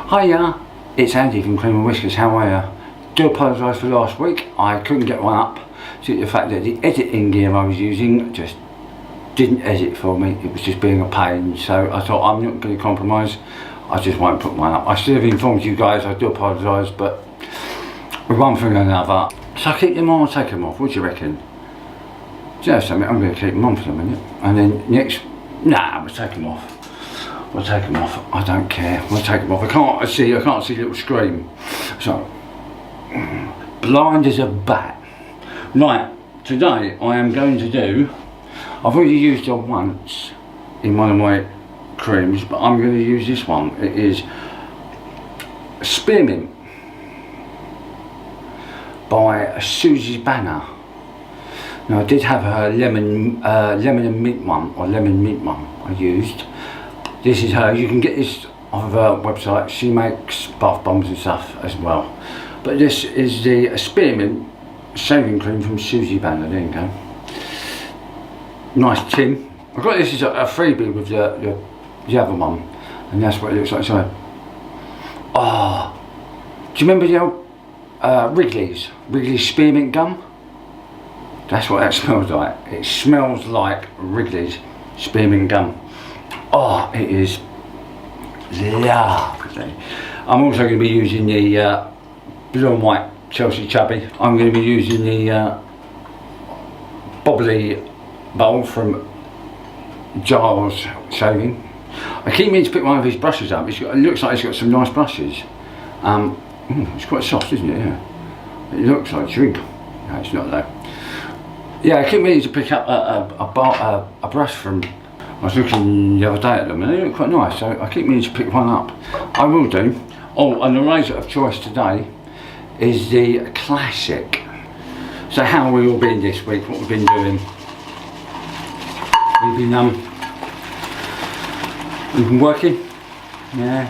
Hiya, it's Andy from Cream and Whiskers. How are you? Do apologise for last week. I couldn't get one up due to the fact that the editing gear I was using just didn't edit for me. It was just being a pain, so I thought I'm not going to compromise. I just won't put one up. I should have informed you guys. I do apologise, but with one thing or another. So I keep them on or take them off? What do you reckon? Do you know something? I'm going to keep them on for a minute, and then next, nah, we'll take them off. We'll take them off. I don't care. We'll take them off. I can't see a little screen. So blind as a bat. Right, today I am going to do. I've already used it once in one of my creams, but I'm going to use this one. It is Spearmint by SueZBana. Now I did have her lemon and mint one, or lemon mint one I used. This is her. You can get this off of her website. She makes bath bombs and stuff as well. But this is the Spearmint shaving cream from SueZBana. There you go. Nice tin. I got this as a freebie with the other one, and that's what it looks like. So, oh, do you remember the old Wrigley's Spearmint gum? That's what that smells like. It smells like Wrigley's Spearmint gum. Oh, it is lovely. I'm also going to be using the blue and white Chelsea Chubby. I'm going to be using the bubbly bowl from Giles Shaving. I keep meaning to pick one of his brushes up. It looks like it's got some nice brushes. It's quite soft, isn't it? Yeah. It looks like drink. No, it's not though. Yeah, I keep meaning to pick up a brush from. I was looking the other day at them and they look quite nice, so I keep meaning to pick one up. I will do. Oh, and the razor of choice today is the classic. So how have we all been this week? What we've been doing? We've been working. Yeah.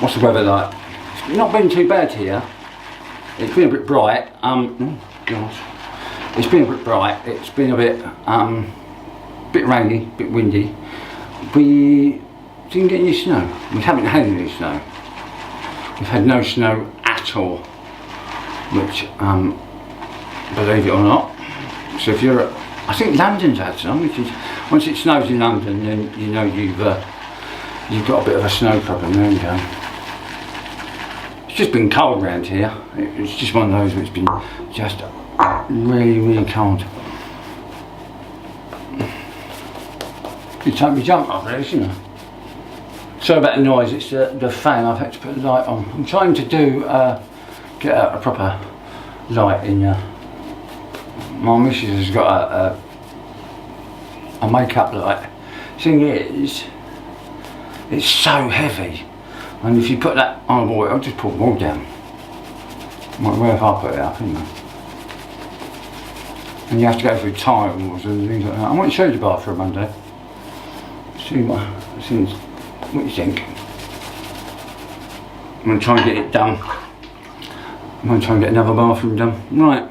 What's the weather like? It's not been too bad here. It's been a bit bright. Oh gosh. It's been a bit bright. It's been a bit rainy, a bit windy. We didn't get any snow. We haven't had any snow. We've had no snow at all, which, believe it or not. So if you're, I think London's had some, which is, once it snows in London, then you know you've got a bit of a snow problem. There you go. It's just been cold around here. It's just one of those where it's been just really, really cold. You take me jump off there, isn't it? Sorry about the noise, it's the fan. I've had to put the light on. I'm trying to do, get a proper light in here. My missus has got a makeup light. Thing is, it's so heavy. And if you put that on the wall, it'll just pull the wall down. Might well if I put it up, isn't it? And you have to go through tiles and things like that. I might show you the bathroom one day. See what you think. I'm going to try and get it done. I'm going to try and get another bathroom done. Right,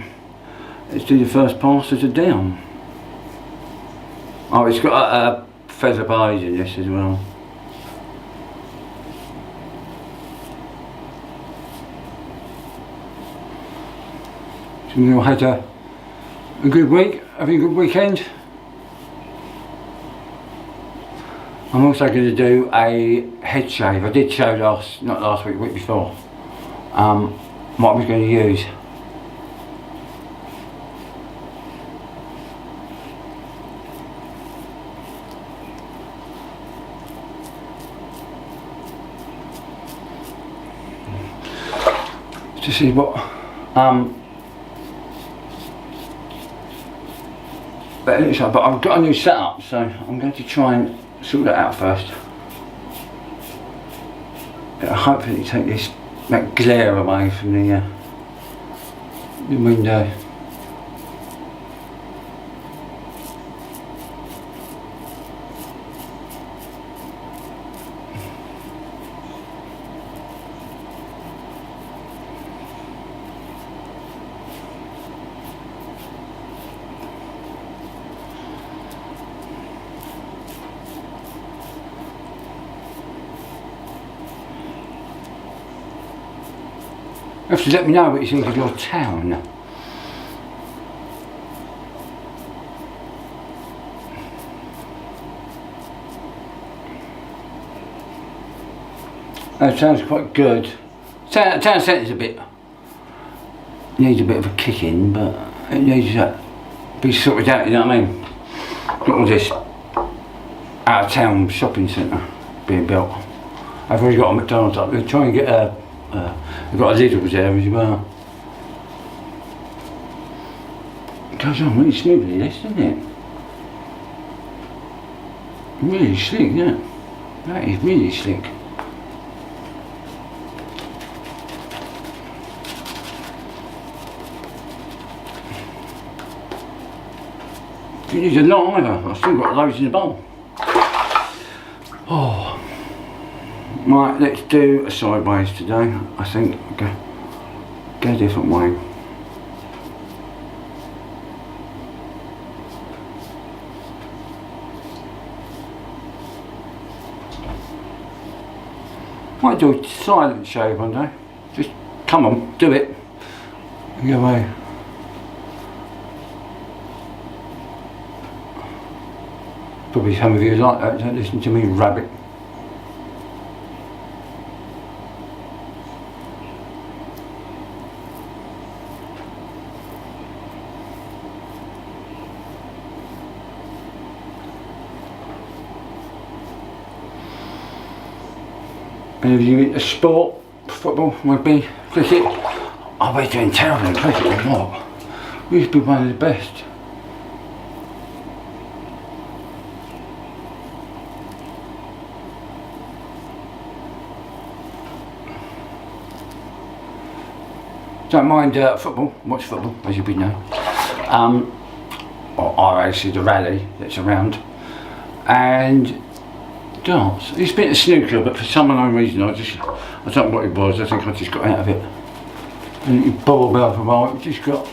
let's do the first pass of the down. Oh, it's got a feather beige in this as well. So we all had a good week, having a good weekend. I'm also going to do a head shave. I did show not last week, week before, what I was going to use. To see what, but I've got a new setup, so I'm going to try and sort that out first. It'll hopefully take that glare away from the window. have to let me know what you think of your town. That sounds quite good. Town centre's needs a bit of a kick in, but it needs to be sorted out, you know what I mean? Got all this out of town shopping centre being built. I've already got a McDonald's up there, trying to get we've got a Lidl's there as well. It goes on really smoothly, this, doesn't it? Really slick, isn't it? That is really slick. It needs a lot either. I've still got loads in the bowl. Oh. Right, let's do a sideways today. I think go a different way. Might do a silent shave one day. Just come on, do it. Go away. Probably some of you like that, don't listen to me rabbit. Any of you into sport, football, rugby, cricket? Oh, we're doing terrible in cricket or what? We used to be one of the best. Don't mind football, watch football, as you know. Or RAC, the rally that's around. And darts. It's been a snooker, but for some unknown reason, I don't know what it was, I think I just got out of it. And it bubbled about for a while, it just got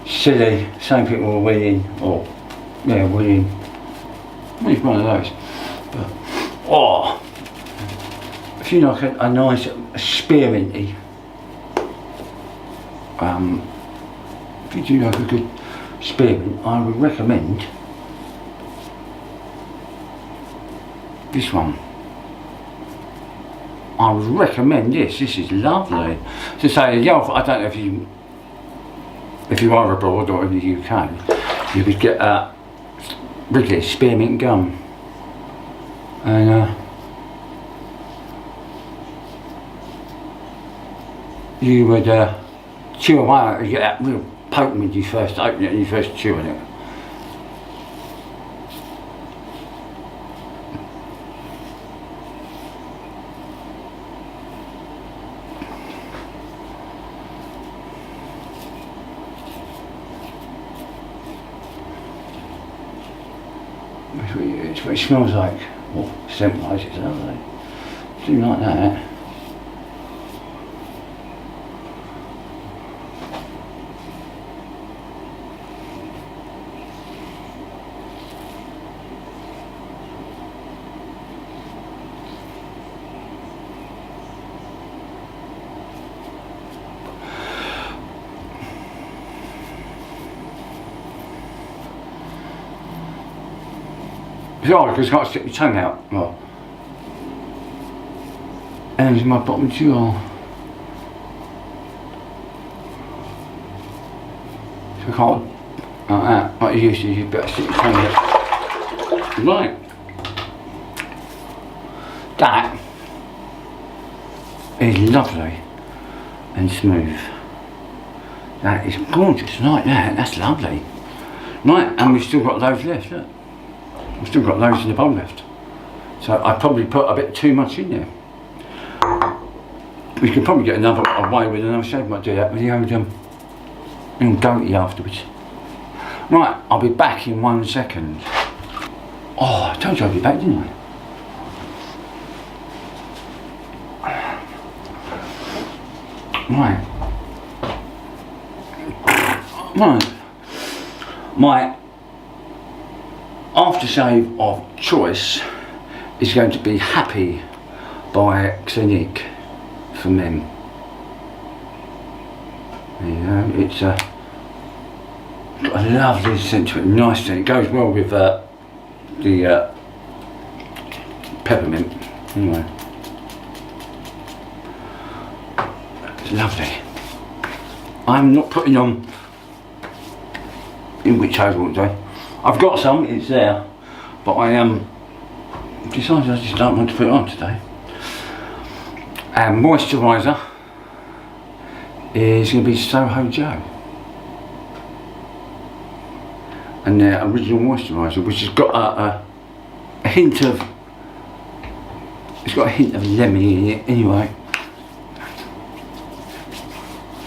silly. Same people were winning, or, yeah, winning. It's one of those. But, oh, if you like a nice spearminty, if you do like a good spearmint, I would recommend this one. I would recommend this. This is lovely. To say, yeah, I don't know if you are abroad or in the UK, you could get Wrigley spearmint gum, and you would chew away. You get that real potent when you first open it and you first chew on it. It's what it smells like, or scent wise it's lovely. Something like that. It's hard because you can't stick your tongue out. Well, and it's my bottom jaw. So I can't, like that, like you used to, you better stick your tongue out. Right. That is lovely and smooth. That is gorgeous, like that, that's lovely. Right, and we've still got loads left, look. We've still got loads in the bowl left. So I probably put a bit too much in there. We could probably get another away with another shave, might do that with the old goatee afterwards. Right, I'll be back in 1 second. Oh, I told you I'd be back, didn't I? Right. My aftershave of choice is going to be Happy by Clinique for men. There you go. It's got a lovely scent to it, nice scent. It goes well with the peppermint. Anyway, it's lovely. I'm not putting on in witch hazel today. I've got some, it's there, but I decided I just don't want to put it on today. And moisturiser is going to be Soho Joe, and their original moisturiser, which has got a hint of, it's got a hint of lemon in it anyway.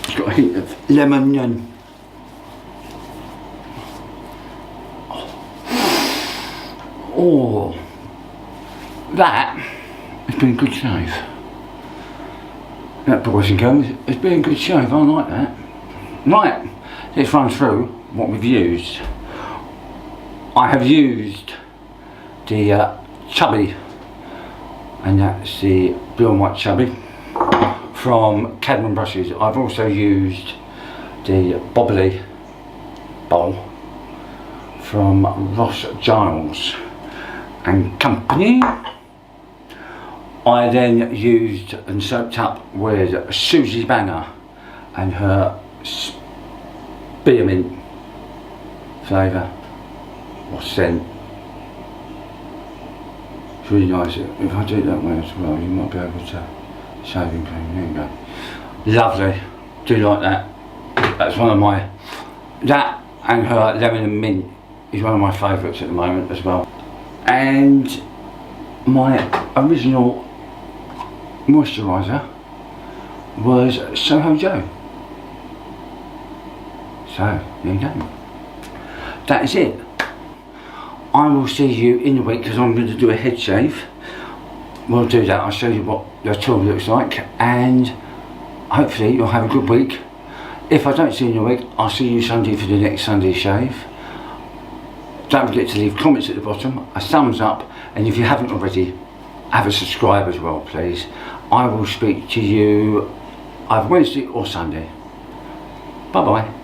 It's got a hint of lemon and oh, that has been a good shave. That, boys and girls, has been a good shave. I like that. Right, let's run through what we've used. I have used the Chubby, and that's the blue and white Chubby from Cadman Brushes. I've also used the Bobbly Bowl from Giles and Company. I then used and soaked up with SueZBana and her spearmint flavour or scent. It's really nice. If I do it that way as well, you might be able to shaving cream. There you go. Lovely. Do like that. That's one of my, that and her lemon and mint is one of my favourites at the moment as well. And my original moisturiser was Soho Joe. So there you go. That is it. I will see you in the week because I'm going to do a head shave. We'll do that. I'll show you what the tool looks like, and hopefully you'll have a good week. If I don't see you in the week, I'll see you Sunday for the next Sunday shave. Don't forget to leave comments at the bottom, a thumbs up, and if you haven't already, have a subscribe as well, please. I will speak to you either Wednesday or Sunday. Bye bye.